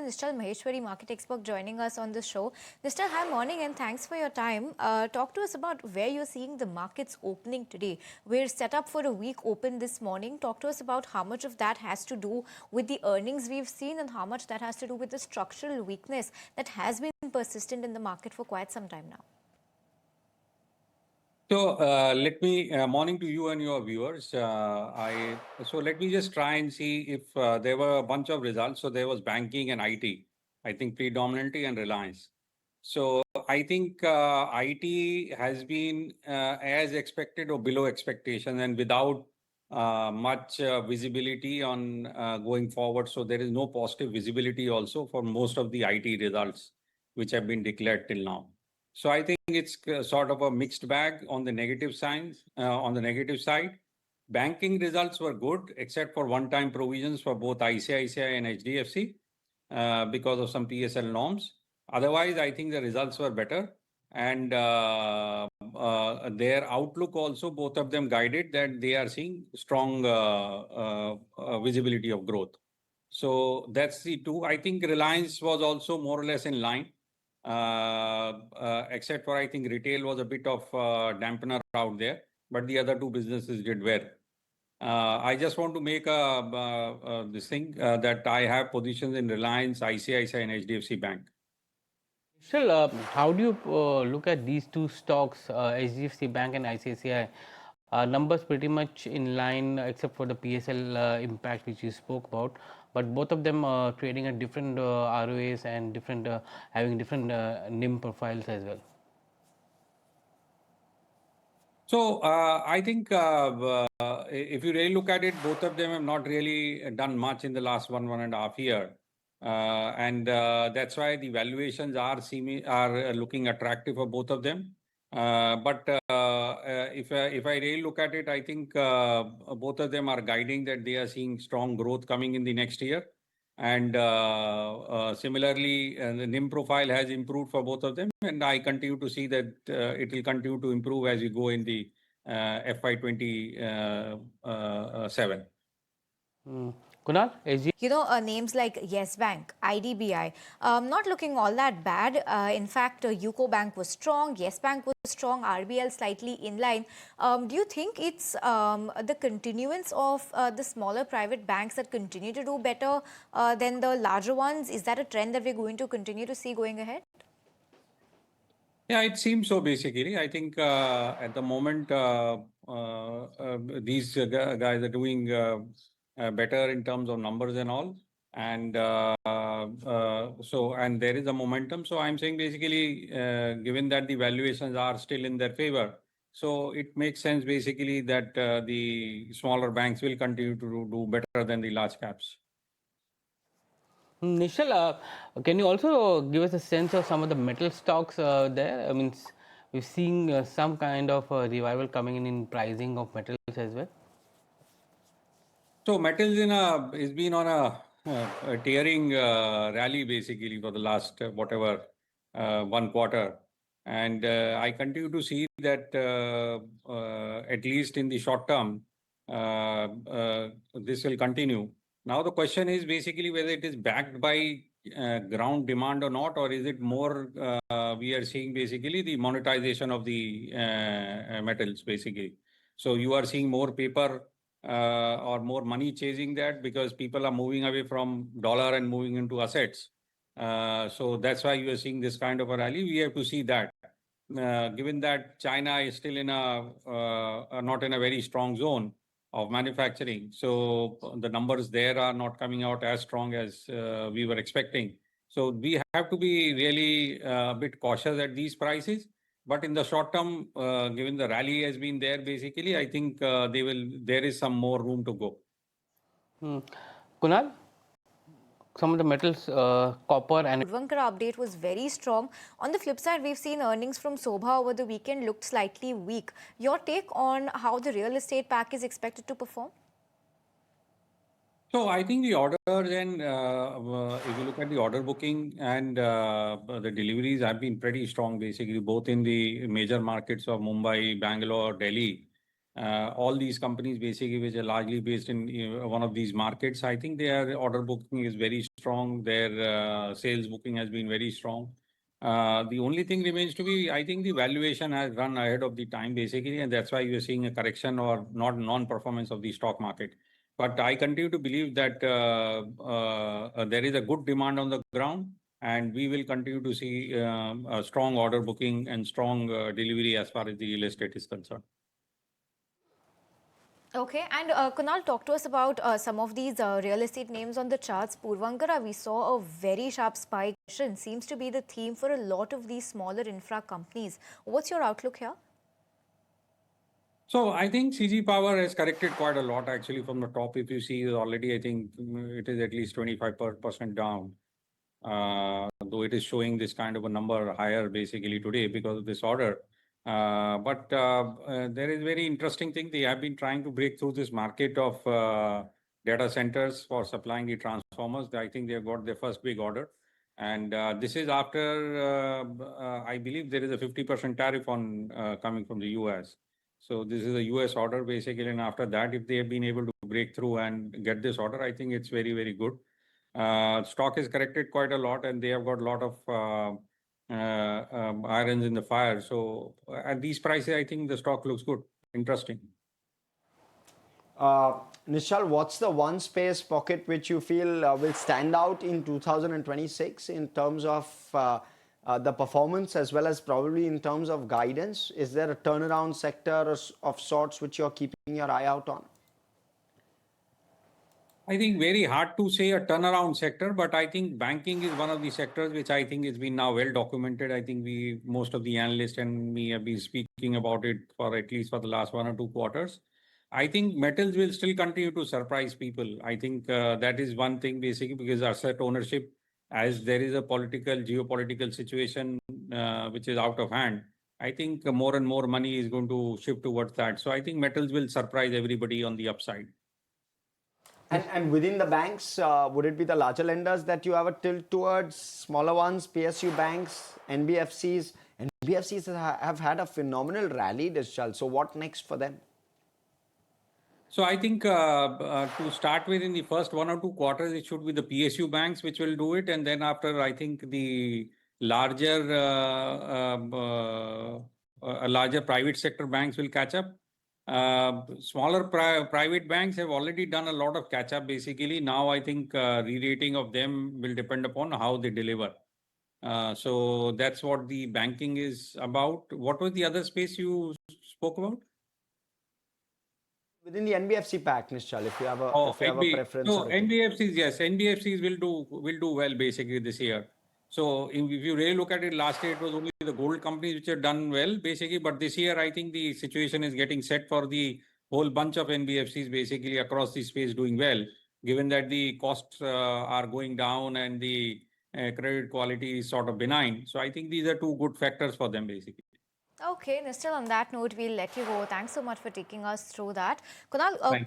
Nischal Maheshwari, market expert, joining us on the show. Mr. Hi, morning, and thanks for your time. Talk to us about where you're seeing the markets opening today. We're set up for a week open this morning. Talk to us about how much of that has to do with the earnings we've seen and how much that has to do with the structural weakness that has been persistent in the market for quite some time now. So morning to you and your viewers. So let me just try and see if there were a bunch of results. So there was banking and IT, I think predominantly, and Reliance. So I think IT has been as expected or below expectation and without much visibility on going forward. So there is no positive visibility also for most of the IT results which have been declared till now. So I think it's sort of a mixed bag on the negative signs. On the negative side, banking results were good, except for one-time provisions for both ICICI and HDFC because of some PSL norms. Otherwise, I think the results were better. And their outlook also, both of them guided that they are seeing strong visibility of growth. So that's the two. I think Reliance was also more or less in line. Except for I think retail was a bit of dampener out there, but the other two businesses did well. I just want to make this thing that I have positions in Reliance, ICICI and HDFC Bank. Nishal, how do you look at these two stocks, HDFC Bank and ICICI? Numbers pretty much in line except for the PSL impact which you spoke about, but both of them are trading at different ROAs and different having different NIM profiles as well. So I think if you really look at it, both of them have not really done much in the last 1.5 years. And that's why the valuations are looking attractive for both of them. But if I really look at it, I think both of them are guiding that they are seeing strong growth coming in the next year. And similarly, the NIM profile has improved for both of them. And I continue to see that it will continue to improve as we go in the FY27. Kunal, names like Yes Bank, IDBI, not looking all that bad. In fact, UCO Bank was strong, Yes Bank was strong, RBL slightly in line. Do you think it's the continuance of the smaller private banks that continue to do better than the larger ones? Is that a trend that we're going to continue to see going ahead? Yeah, it seems so basically. I think at the moment, these guys are doing better in terms of numbers and all. And and there is a momentum. So I'm saying basically, given that the valuations are still in their favor, so it makes sense basically that the smaller banks will continue to do better than the large caps. Nishal, can you also give us a sense of some of the metal stocks there? I mean, we're seeing some kind of revival coming in pricing of metals as well. So metals has been on a tearing rally basically for the last whatever 1 quarter, and I continue to see that at least in the short term this will continue. Now the question is basically whether it is backed by ground demand or not, or is it more we are seeing basically the monetization of the metals basically. So you are seeing more paper or more money chasing that because people are moving away from dollar and moving into assets. So that's why you are seeing this kind of a rally. We have to see that. Given that China is still in not in a very strong zone of manufacturing, so the numbers there are not coming out as strong as we were expecting. So we have to be really a bit cautious at these prices. But in the short term, given the rally has been there, basically, I think there is some more room to go. Kunal, some of the metals, copper and... Urvankara update was very strong. On the flip side, we've seen earnings from Sobha over the weekend looked slightly weak. Your take on how the real estate pack is expected to perform? So I think the orders and if you look at the order booking and the deliveries have been pretty strong, basically, both in the major markets of Mumbai, Bangalore, Delhi. All these companies basically which are largely based in one of these markets, I think their order booking is very strong. Their sales booking has been very strong. The only thing remains to be, I think the valuation has run ahead of the time basically, and that's why you're seeing a correction or not non-performance of the stock market. But I continue to believe that there is a good demand on the ground, and we will continue to see a strong order booking and strong delivery as far as the real estate is concerned. Okay, and Kunal, talk to us about some of these real estate names on the charts. Purvankara, we saw a very sharp spike. Seems to be the theme for a lot of these smaller infra companies. What's your outlook here? So I think CG Power has corrected quite a lot actually from the top. If you see already, I think it is at least 25% down. Though it is showing this kind of a number higher basically today because of this order. But there is very interesting thing. They have been trying to break through this market of data centers for supplying the transformers. I think they have got their first big order. And this is after, I believe there is a 50% tariff on coming from the US. So this is a US order basically. And after that, if they have been able to break through and get this order, I think it's very, very good. Stock is corrected quite a lot and they have got a lot of irons in the fire. So at these prices, I think the stock looks good. Interesting. Nishal, what's the one space pocket which you feel will stand out in 2026 in terms of the performance as well as probably in terms of guidance? Is there a turnaround sector of sorts which you're keeping your eye out on? I think very hard to say a turnaround sector, but I think banking is one of the sectors which I think has been now well documented. I think most of the analysts and me have been speaking about it for at least for the last 1 or 2 quarters. I think metals will still continue to surprise people. I think that is one thing basically because asset ownership, as there is a geopolitical situation which is out of hand, I think more and more money is going to shift towards that. So I think metals will surprise everybody on the upside. And within the banks, would it be the larger lenders that you have a tilt towards, smaller ones, PSU banks, NBFCs? NBFCs have had a phenomenal rally, Nishal. So what next for them? So I think to start with in the first 1 or 2 quarters, it should be the PSU banks which will do it. And then after, I think the larger private sector banks will catch up. Smaller private banks have already done a lot of catch up basically. Now I think re-rating of them will depend upon how they deliver. So that's what the banking is about. What was the other space you spoke about? Within the NBFC pack, Nishal, if you have a preference. No, NBFCs, yes, NBFCs will do well basically this year. So if you really look at it, last year it was only the gold companies which have done well basically, but this year I think the situation is getting set for the whole bunch of NBFCs basically across the space doing well, given that the costs are going down and the credit quality is sort of benign. So I think these are 2 good factors for them basically. Okay, Nishal, on that note, we'll let you go. Thanks so much for taking us through that. Kunal,